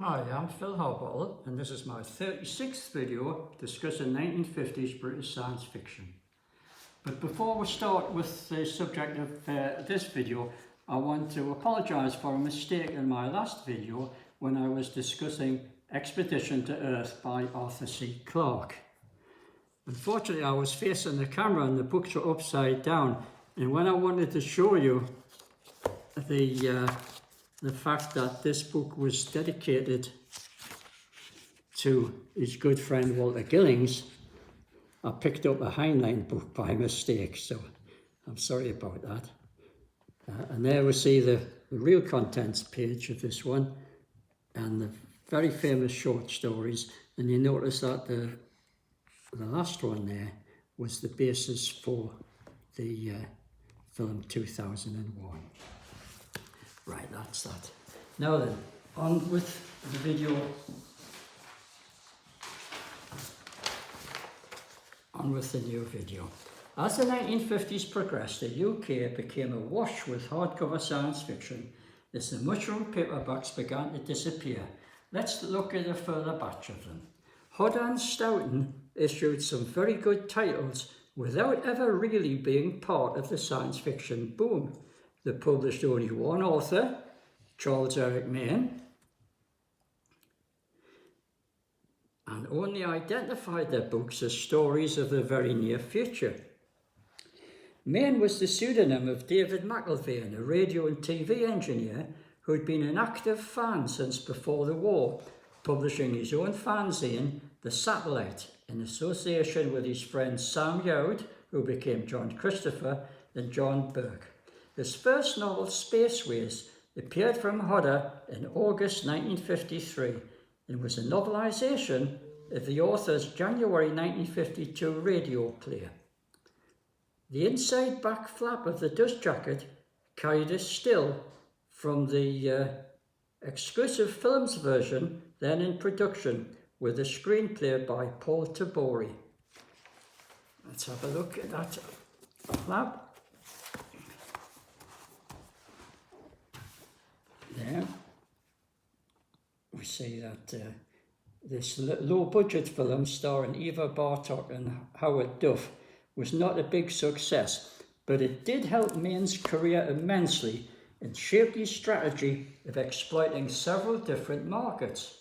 Hi, I'm Phil Harbottle, and this is my 36th video discussing 1950s British science fiction. But before we start with the subject of this video, I want to apologise for a mistake in my last video when I was discussing Expedition to Earth by Arthur C. Clarke. Unfortunately, I was facing the camera and the books were upside down, and when I wanted to show you the fact that this book was dedicated to his good friend Walter Gillings, I picked up a Heinlein book by mistake, so I'm sorry about that. And there we see the real contents page of this one and the very famous short stories, and you notice that the last one there was the basis for the film 2001. Right, that's that. Now then, on with the video. On with the new video. As the 1950s progressed, the UK became awash with hardcover science fiction as the mushroom paperbacks began to disappear. Let's look at a further batch of them. HUDA and Stoughton issued some very good titles without ever really being part of the science fiction boom. They published only one author, Charles Eric Mayne, and only identified their books as stories of the very near future. Mayne was the pseudonym of David McIlvaine, a radio and TV engineer who'd been an active fan since before the war, publishing his own fanzine, The Satellite, in association with his friends Sam Youd, who became John Christopher, and John Burke. His first novel, Spaceways, appeared from HUDA in August 1953 and was a novelisation of the author's January 1952 radio play. The inside back flap of the dust jacket carried a still from the exclusive films version then in production with a screenplay by Paul Tabori. Let's have a look at that flap. There we see that this low-budget film starring Eva Bartok and Howard Duff was not a big success, but it did help Mayne's career immensely and shaped his strategy of exploiting several different markets.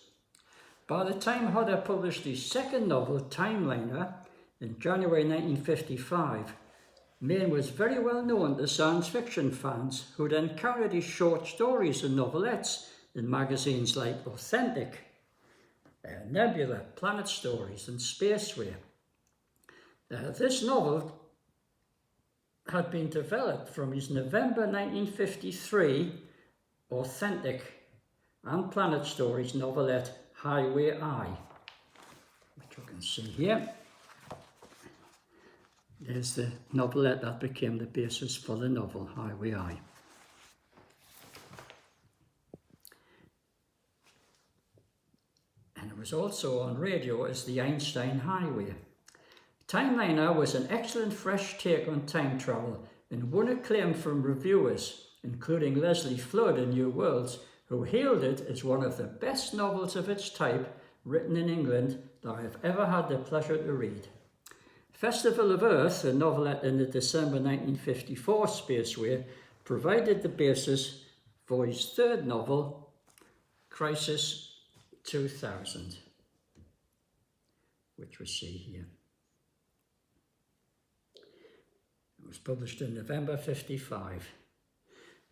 By the time HUDA published his second novel, Timeliner, in January 1955, Mayne was very well known to science fiction fans who'd encountered his short stories and novelettes in magazines like Authentic, Nebula, Planet Stories and Spaceway. This novel had been developed from his November 1953 Authentic and Planet Stories novelette Highway I, which you can see here. There's the novelette that became the basis for the novel, Highway I. And it was also on radio as the Einstein Highway. Timeliner was an excellent fresh take on time travel and won acclaim from reviewers, including Leslie Flood in New Worlds, who hailed it as one of the best novels of its type written in England that I have ever had the pleasure to read. Festival of Earth, a novelette in the December 1954 Spaceway, provided the basis for his third novel, Crisis 2000, which we see here. It was published in November 55.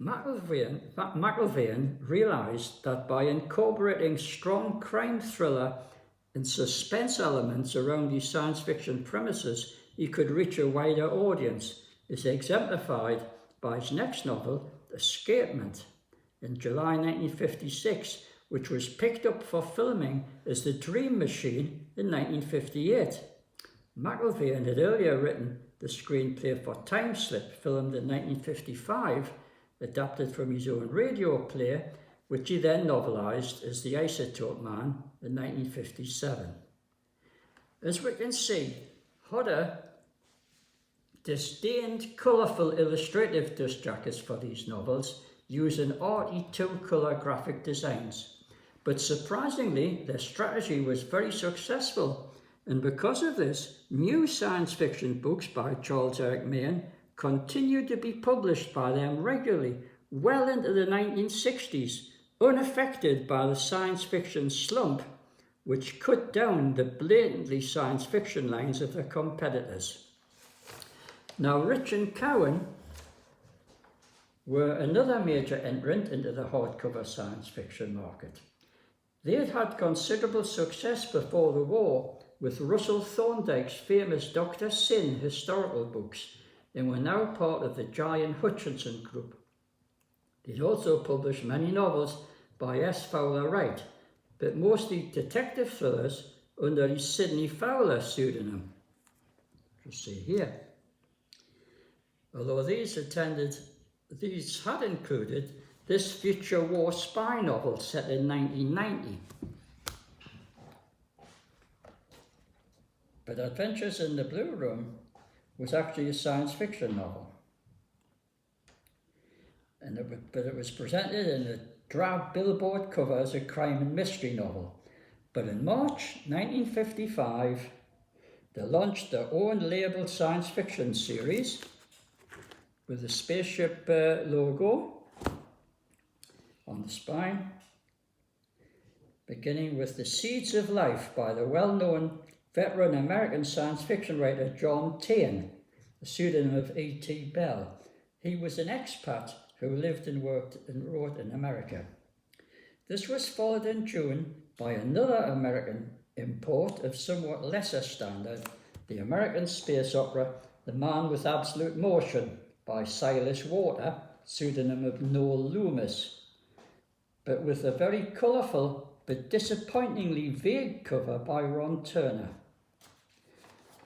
McIlvaine realised that by incorporating strong crime thriller and suspense elements around his science fiction premises, he could reach a wider audience, as exemplified by his next novel, Escapement, in July 1956, which was picked up for filming as The Dream Machine in 1958. McIlvaine had earlier written the screenplay for Time Slip, filmed in 1955, adapted from his own radio play, which he then novelised as The Isotope Man in 1957. As we can see, HUDA disdained colourful illustrative dust jackets for these novels, using arty two-colour graphic designs. But surprisingly, their strategy was very successful, and because of this, new science fiction books by Charles Eric Mahan continued to be published by them regularly, well into the 1960s, unaffected by the science fiction slump, which cut down the blatantly science fiction lines of their competitors. Now, Rich and Cowan were another major entrant into the hardcover science fiction market. They had had considerable success before the war with Russell Thorndike's famous Dr. Sin historical books, and were now part of the Giant Hutchinson Group. They'd also published many novels by S. Fowler Wright, but mostly detective thrillers under his Sidney Fowler pseudonym. You see here. Although these had included this future war spy novel set in 1990. But Adventures in the Blue Room was actually a science fiction novel. But it was presented in a drab billboard cover as a crime and mystery novel. But in March 1955, they launched their own labelled science fiction series with the spaceship logo on the spine, beginning with The Seeds of Life by the well-known veteran American science fiction writer John Taine, the pseudonym of E.T. Bell. He was an expat who lived and worked and wrote in America. This was followed in June by another American import of somewhat lesser standard, the American space opera The Man with Absolute Motion by Silas Water, pseudonym of Noel Loomis, but with a very colourful but disappointingly vague cover by Ron Turner.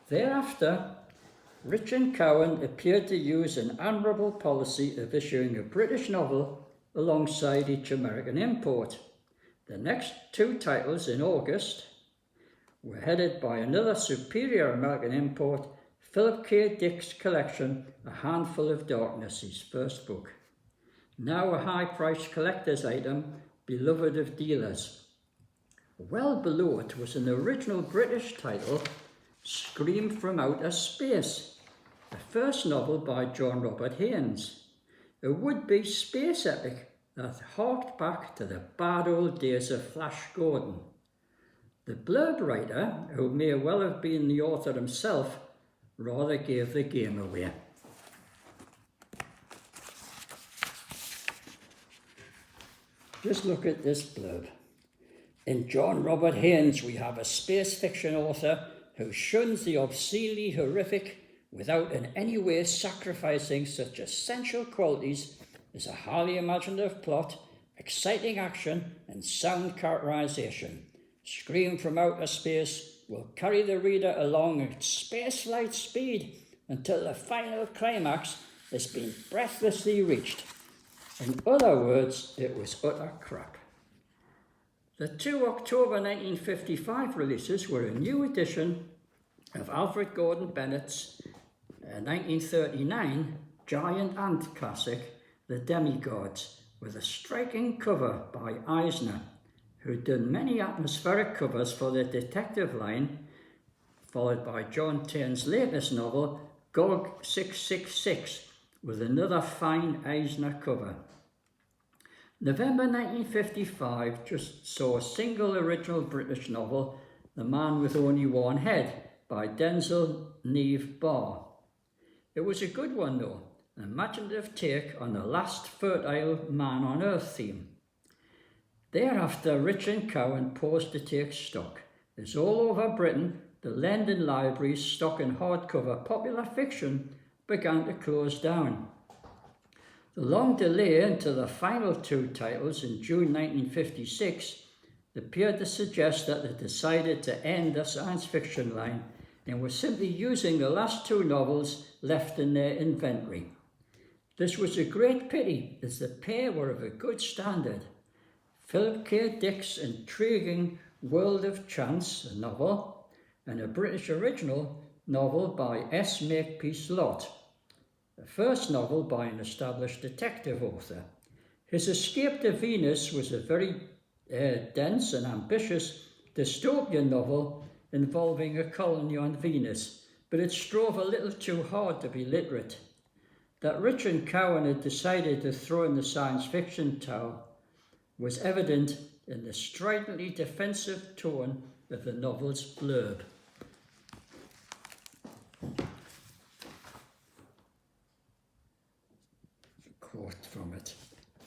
Thereafter, Rich and Cowan appeared to use an admirable policy of issuing a British novel alongside each American import. The next two titles in August were headed by another superior American import, Philip K. Dick's collection, A Handful of Darkness, his first book. Now a high-priced collector's item, beloved of dealers. Well below it was an original British title, Scream from Outer Space, the first novel by John Robert Haynes, a would-be space epic that harked back to the bad old days of Flash Gordon. The blurb writer, who may well have been the author himself, rather gave the game away. Just look at this blurb. In John Robert Haynes, we have a space fiction author who shuns the obscenely horrific without in any way sacrificing such essential qualities as a highly imaginative plot, exciting action, and sound characterization. Scream from Outer Space will carry the reader along at spaceflight speed until the final climax has been breathlessly reached. In other words, it was utter crap. The two October 1955 releases were a new edition of Alfred Gordon Bennett's 1939 giant ant classic, The Demigods, with a striking cover by Eisner, who'd done many atmospheric covers for the detective line, followed by John Taine's latest novel, GOG 666, with another fine Eisner cover. November 1955 just saw a single original British novel, The Man with Only One Head, by Denzel Neve Barr. It was a good one though, an imaginative take on the last fertile man on earth theme. Thereafter, Rich and Cowan paused to take stock, as all over Britain, the London libraries stocking hardcover popular fiction began to close down. The long delay into the final two titles in June 1956 appeared to suggest that they decided to end the science fiction line and were simply using the last two novels left in their inventory. This was a great pity, as the pair were of a good standard. Philip K. Dick's intriguing World of Chance, a novel, and a British original novel by S. Makepeace Lott, the first novel by an established detective author. His Escape to Venus was a very dense and ambitious dystopian novel involving a colony on Venus, but it strove a little too hard to be literate. That Richard Cowan had decided to throw in the science fiction towel was evident in the stridently defensive tone of the novel's blurb. Quote from it: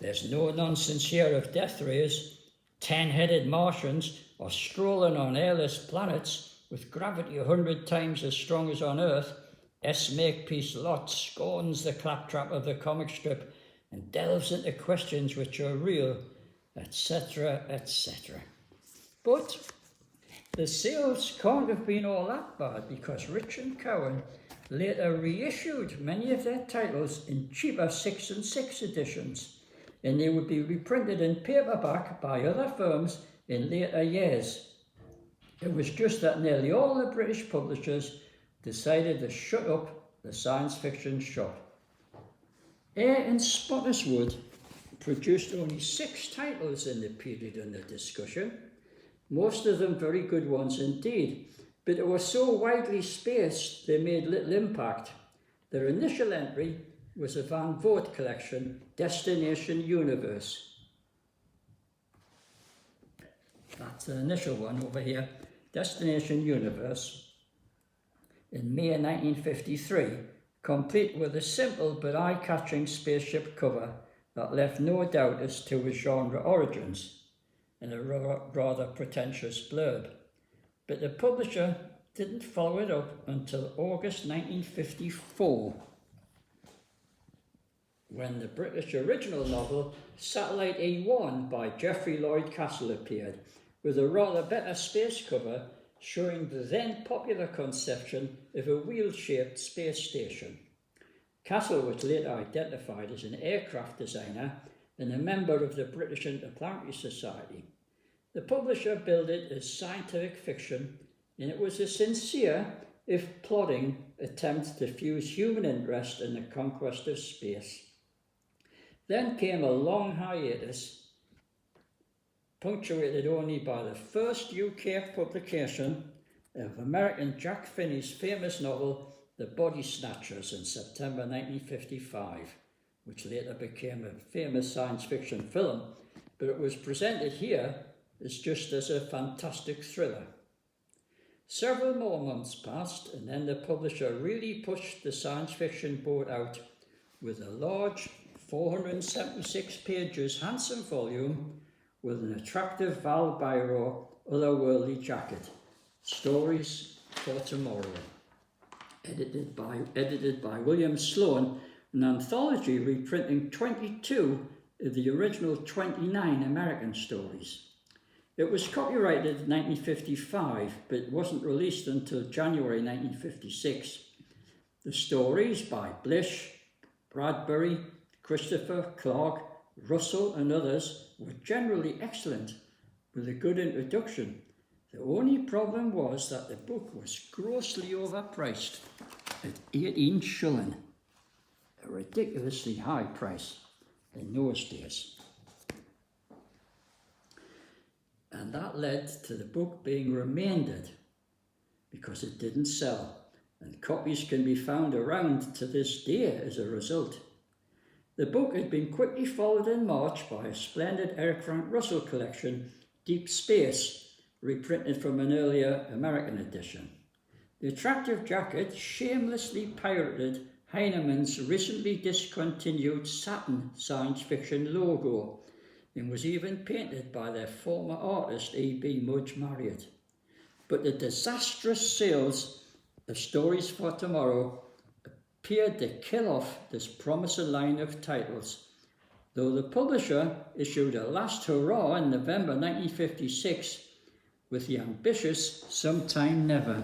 "There's no nonsense here of death rays, 10-headed Martians, or strolling on airless planets with gravity 100 times as strong as on Earth. S-Makepeace Lot scorns the claptrap of the comic strip and delves into questions which are real, etc., etc." But the sales can't have been all that bad, because Richard Cowan later reissued many of their titles in cheaper 6 and 6 editions, and they would be reprinted in paperback by other firms in later years. It was just that nearly all the British publishers decided to shut up the science fiction shop. Ayr and Spottiswoode produced only 6 titles in the period under discussion, most of them very good ones indeed, but they were so widely spaced they made little impact. Their initial entry was a Van Vogt collection, Destination Universe. That's the initial one over here, Destination Universe, in May 1953, complete with a simple but eye-catching spaceship cover that left no doubt as to his genre origins, and a rather pretentious blurb. But the publisher didn't follow it up until August 1954, when the British original novel Satellite E1 by Geoffrey Lloyd Castle appeared, with a rather better space cover showing the then popular conception of a wheel-shaped space station. Castle was later identified as an aircraft designer and a member of the British Interplanetary Society. The publisher billed it as scientific fiction, and it was a sincere, if plodding, attempt to fuse human interest in the conquest of space. Then came a long hiatus, punctuated only by the first UK publication of American Jack Finney's famous novel The Body Snatchers in September 1955, which later became a famous science fiction film, but it was presented here as just as a fantastic thriller. Several more months passed, and then the publisher really pushed the science fiction boat out with a large 476 pages handsome volume with an attractive Val Biro otherworldly jacket, Stories for Tomorrow, edited by William Sloan, an anthology reprinting 22 of the original 29 American stories. It was copyrighted in 1955, but it wasn't released until January 1956. The stories by Blish, Bradbury, Christopher, Clark, Russell and others were generally excellent, with a good introduction. The only problem was that the book was grossly overpriced at 18 shilling, a ridiculously high price in those days. And that led to the book being remaindered because it didn't sell, and copies can be found around to this day as a result. The book had been quickly followed in March by a splendid Eric Frank Russell collection, Deep Space, reprinted from an earlier American edition. The attractive jacket shamelessly pirated Heinemann's recently discontinued Saturn science fiction logo, and was even painted by their former artist E.B. Mudge Marriott. But the disastrous sales of Stories for Tomorrow appeared to kill off this promising line of titles, though the publisher issued a last hurrah in November 1956 with the ambitious Sometime Never.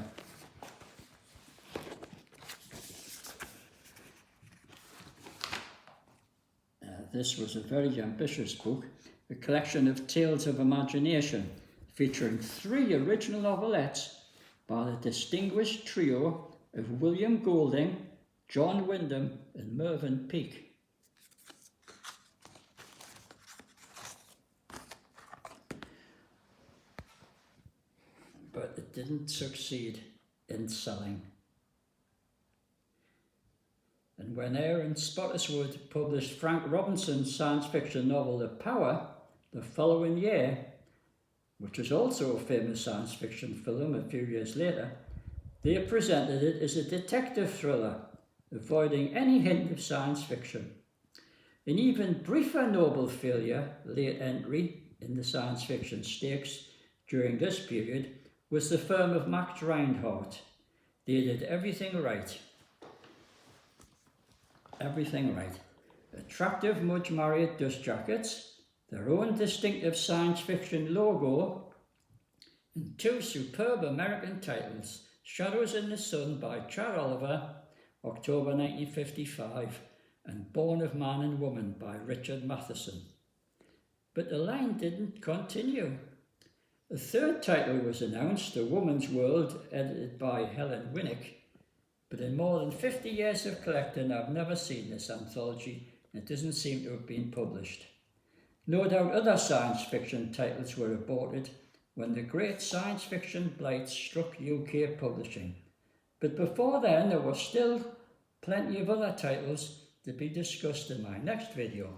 This was a very ambitious book, a collection of tales of imagination featuring 3 original novelettes by the distinguished trio of William Golding, John Wyndham and Mervyn Peake. but it didn't succeed in selling. And when Eyre and Spottiswoode published Frank Robinson's science fiction novel The Power the following year, which was also a famous science fiction film a few years later, they presented it as a detective thriller, avoiding any hint of science fiction. An even briefer Nobel failure, late entry in the science fiction stakes during this period, was the firm of Max Reinhardt. They did everything right. Everything right. Attractive Mudge Marriott dust jackets, their own distinctive science fiction logo, and two superb American titles, Shadows in the Sun by Chad Oliver, October 1955, and Born of Man and Woman by Richard Matheson. But the line didn't continue. A third title was announced, A Woman's World, edited by Helen Winnick, but in more than 50 years of collecting, I've never seen this anthology, and it doesn't seem to have been published. No doubt other science fiction titles were aborted when the great science fiction blight struck UK publishing. But before then, there were still plenty of other titles to be discussed in my next video.